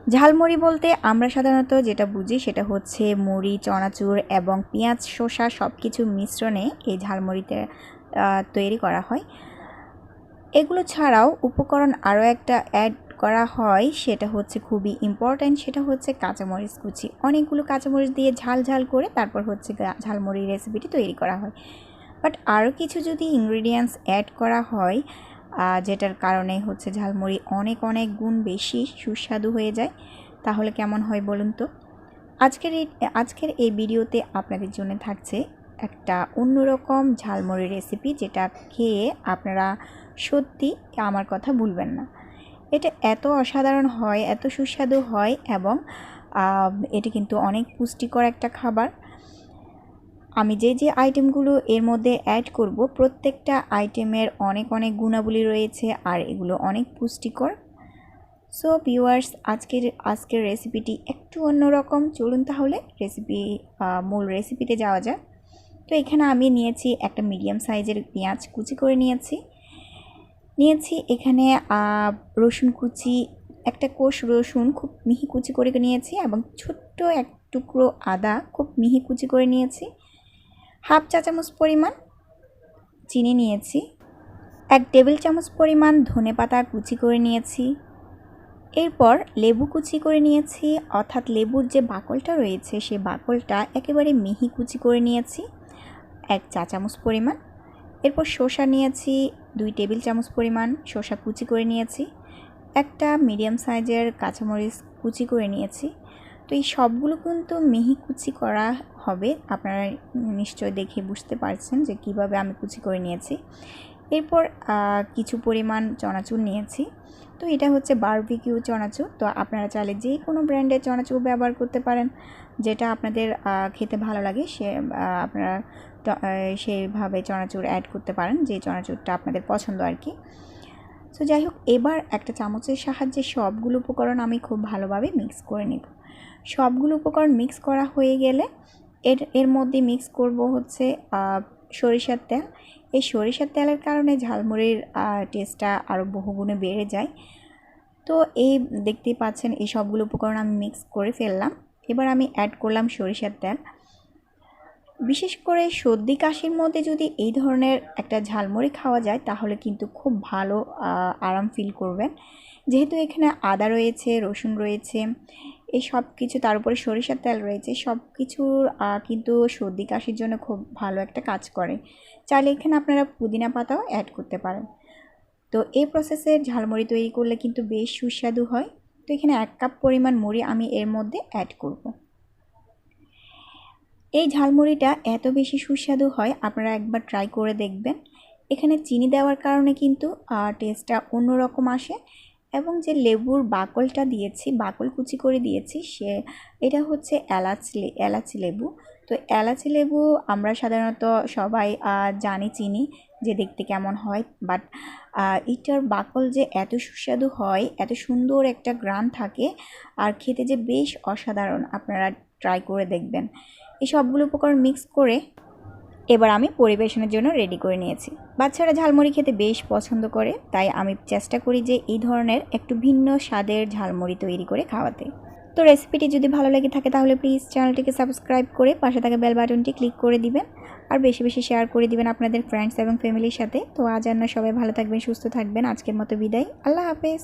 ঝালমুড়ি বলতে আমরা সাধারণত যেটা বুঝি সেটা হচ্ছে মুড়ি, চনাচুর এবং পেঁয়াজ, শসা সব কিছুর মিশ্রণে এই ঝালমুড়িতে তৈরি করা হয়। এগুলো ছাড়াও উপকরণ আরও একটা অ্যাড করা হয়, সেটা হচ্ছে খুবই ইম্পর্ট্যান্ট, সেটা হচ্ছে কাঁচামরিচ কুচি। অনেকগুলো কাঁচামরিচ দিয়ে ঝাল ঝাল করে তারপর হচ্ছে ঝালমুড়ির রেসিপিটি তৈরি করা হয়। বাট আরও কিছু যদি ইনগ্রিডিয়েন্টস অ্যাড করা হয়, যেটার কারণে হচ্ছে ঝালমুড়ি অনেক অনেক গুণ বেশি সুস্বাদু হয়ে যায়, তাহলে কেমন হয় বলুন তো। আজকের এই ভিডিওতে আপনাদের জন্য থাকছে একটা অন্যরকম ঝালমুড়ি রেসিপি, যেটা খেয়ে আপনারা সত্যি আমার কথা ভুলবেন না। এটা এত অসাধারণ হয়, এত সুস্বাদু হয় এবং এটা কিন্তু অনেক পুষ্টিকর একটা খাবার। আমি যে আইটেমগুলো এর মধ্যে অ্যাড করব, প্রত্যেকটা আইটেমের অনেক অনেক গুণাবলী রয়েছে আর এগুলো অনেক পুষ্টিকর। সো ভিউয়ার্স, আজকের রেসিপিটি একটু অন্যরকম। চলুন তাহলে মূল রেসিপিতে যাওয়া যাক। তো এখানে আমি নিয়েছি একটা মিডিয়াম সাইজের পেঁয়াজ কুচি করে নিয়েছি এখানে রসুন কুচি, একটা কোষ রসুন খুব মিহি কুচি করে নিয়েছি এবং ছোট্ট এক টুকরো আদা খুব মিহি কুচি করে নিয়েছি। হাফ চা চামচ পরিমাণ চিনি নিয়েছি। 1 টেবিল চামচ পরিমাণ ধনেপাতা কুচি করে নিয়েছি। এরপর লেবু কুচি করে নিয়েছি, অর্থাৎ লেবুর যে বাকলটা রয়েছে সেই বাকলটা একেবারে মিহি কুচি করে নিয়েছি 1 চা চামচ পরিমাণ। এরপর শসা নিয়েছি 2 টেবিল চামচ পরিমাণ, শসা কুচি করে নিয়েছি। একটা মিডিয়াম সাইজের কাঁচামরিচ কুচি করে নিয়েছি। তো এই সবগুলো কিন্তু মিহি কুচি করা হবে, আপনারা নিশ্চয় দেখে বুঝতে পারছেন যে কিভাবে আমি কুচি করে নিয়েছি। এরপর কিছু পরিমাণ চনাচুর নিয়েছি। তো এটা হচ্ছে বারবিকিউ চনাচুর। তো আপনারা চাইলে যে কোনো ব্র্যান্ডের চনাচুর ব্যবহার করতে পারেন, যেটা আপনাদের খেতে ভালো লাগে আপনারা সেইভাবে চনাচুর অ্যাড করতে পারেন, যে চনাচুরটা আপনাদের পছন্দ আর কি। সো যাই হোক, এবার একটা চামচের সাহায্যে সবগুলো উপকরণ আমি খুব ভালোভাবে মিক্স করে নেব। সবগুলো উপকরণ মিক্স করা হয়ে গেলে এর মধ্যে মিক্স করব হচ্ছে সরিষার তেল। এই সরিষার তেলের কারণে ঝালমুড়ির টেস্টটা আরও বহুগুণে বেড়ে যায়। তো এই দেখতেই পাচ্ছেন এই সবগুলো উপকরণ আমি মিক্স করে ফেললাম। এবার আমি অ্যাড করলাম সরিষার তেল। বিশেষ করে সর্দি কাশির মধ্যে যদি এই ধরনের একটা ঝালমুড়ি খাওয়া যায় তাহলে কিন্তু খুব ভালো আরাম ফিল করবেন। যেহেতু এখানে আদা রয়েছে, রসুন রয়েছে, এই সব কিছু, তার উপরে সরিষার তেল রয়েছে, সব কিছুর কিন্তু সর্দি কাশির জন্য খুব ভালো একটা কাজ করে। চাইলে এখানে আপনারা পুদিনা পাতাও অ্যাড করতে পারেন। তো এই প্রসেসে ঝালমুড়ি তৈরি করলে কিন্তু বেশ সুস্বাদু হয়। তো এখানে 1 কাপ পরিমাণ মুড়ি আমি এর মধ্যে অ্যাড করব। এই ঝালমুড়িটা এত বেশি সুস্বাদু হয়, আপনারা একবার ট্রাই করে দেখবেন। এখানে চিনি দেওয়ার কারণে কিন্তু টেস্টটা অন্যরকম আসে এবং যে লেবুর বাকলটা দিয়েছি, বাকল কুচি করে দিয়েছি, এটা হচ্ছে এলাচি লেবু। তো এলাচি লেবু আমরা সাধারণত সবাই জানি, চিনি যে দেখতে কেমন হয়, বাট এটার বাকল যে এত সুস্বাদু হয়, এত সুন্দর একটা ঘ্রাণ থাকে আর খেতে যে বেশ অসাধারণ, আপনারা ট্রাই করে দেখবেন। এই সবগুলো উপকরণ মিক্স করে এবার আমি পরিবেশনের জন্য রেডি করে নিয়েছি। বাচ্চারা ঝালমুড়ি খেতে বেশ পছন্দ করে, তাই আমি চেষ্টা করি যে এই ধরনের একটু ভিন্ন স্বাদের ঝালমুড়ি তৈরি করে খাওয়াতে। তো রেসিপিটি যদি ভালো লেগে থাকে তাহলে প্লিজ চ্যানেলটিকে সাবস্ক্রাইব করে পাশে থাকা বেল বাটনটি ক্লিক করে দিবেন আর বেশি বেশি শেয়ার করে দিবেন আপনাদের ফ্রেন্ডস এবং ফ্যামিলির সাথে। তো আজ আর না, সবাই ভালো থাকবেন, সুস্থ থাকবেন। আজকের মতো বিদায়, আল্লাহ হাফেজ।